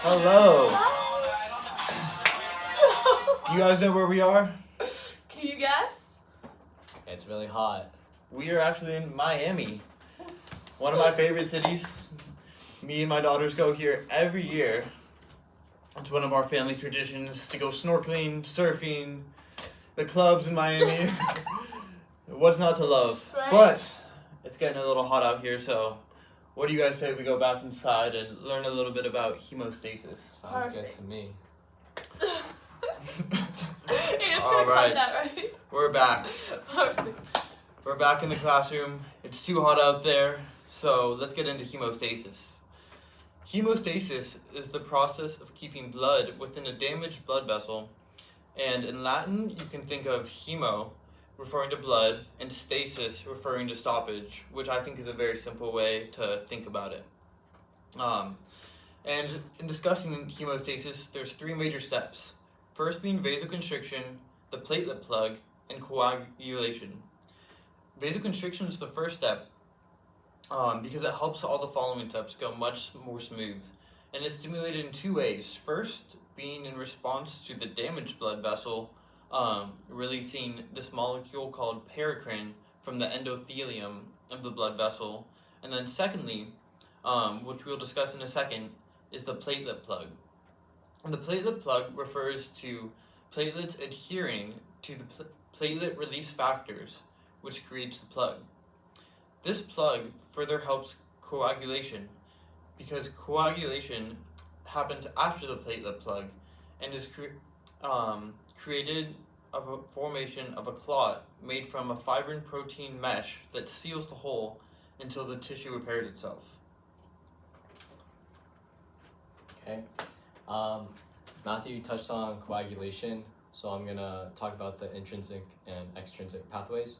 Hello. Do you guys know where we are? Can you guess? It's really hot. We are actually in Miami, one of my favorite cities. Me and my daughters go here every year. It's one of our family traditions to go snorkeling, surfing, the clubs in Miami. What's not to love? Right. But it's getting a little hot out here, so what do you guys say we go back inside and learn a little bit about hemostasis? Sounds Perfect. good to me. You're just All gonna right. cut that, right? We're back. Perfect. We're back in the classroom. It's too hot out there, so let's get into hemostasis. Hemostasis is the process of keeping blood within a damaged blood vessel, and in Latin you can think of hemo, referring to blood, and stasis, referring to stoppage, which I think is a very simple way to think about it. And in discussing hemostasis, there's three major steps. First being vasoconstriction, the platelet plug, and coagulation. Vasoconstriction is the first step because it helps all the following steps go much more smooth. And it's stimulated in two ways. First, being in response to the damaged blood vessel, releasing this molecule called paracrine from the endothelium of the blood vessel. And then secondly, which we'll discuss in a second, is the platelet plug. And the platelet plug refers to platelets adhering to the platelet release factors, which creates the plug. This plug further helps coagulation because coagulation happens after the platelet plug and is created of a formation of a clot made from a fibrin protein mesh that seals the hole until the tissue repairs itself. Okay. Matthew touched on coagulation, so I'm gonna talk about the intrinsic and extrinsic pathways.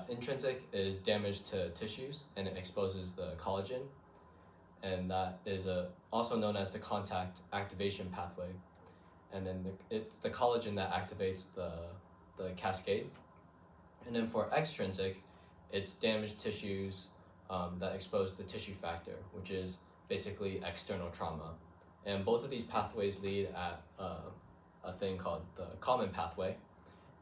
Intrinsic is damage to tissues and it exposes the collagen, and that is also known as the contact activation pathway. And then it's the collagen that activates the cascade. And then for extrinsic, it's damaged tissues that expose the tissue factor, which is basically external trauma. And both of these pathways lead at a thing called the common pathway,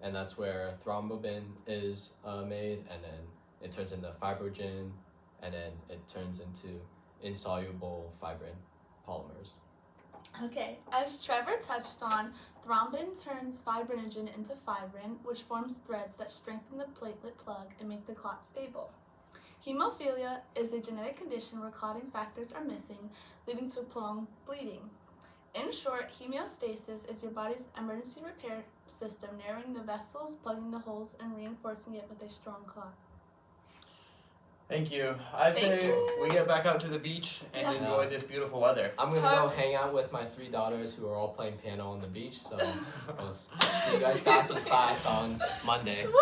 and that's where thrombin is made, and then it turns into fibrogen, and then it turns into insoluble fibrin polymers. Okay, as Trevor touched on, thrombin turns fibrinogen into fibrin, which forms threads that strengthen the platelet plug and make the clot stable. Hemophilia is a genetic condition where clotting factors are missing, leading to prolonged bleeding. In short, hemostasis is your body's emergency repair system, narrowing the vessels, plugging the holes, and reinforcing it with a strong clot. Thank you. I Thank say you. we get back out to the beach and Yeah. enjoy this beautiful weather. I'm gonna go Perfect. hang out with my three daughters who are all playing piano on the beach, so I'll see you guys back in class on Monday. Woo!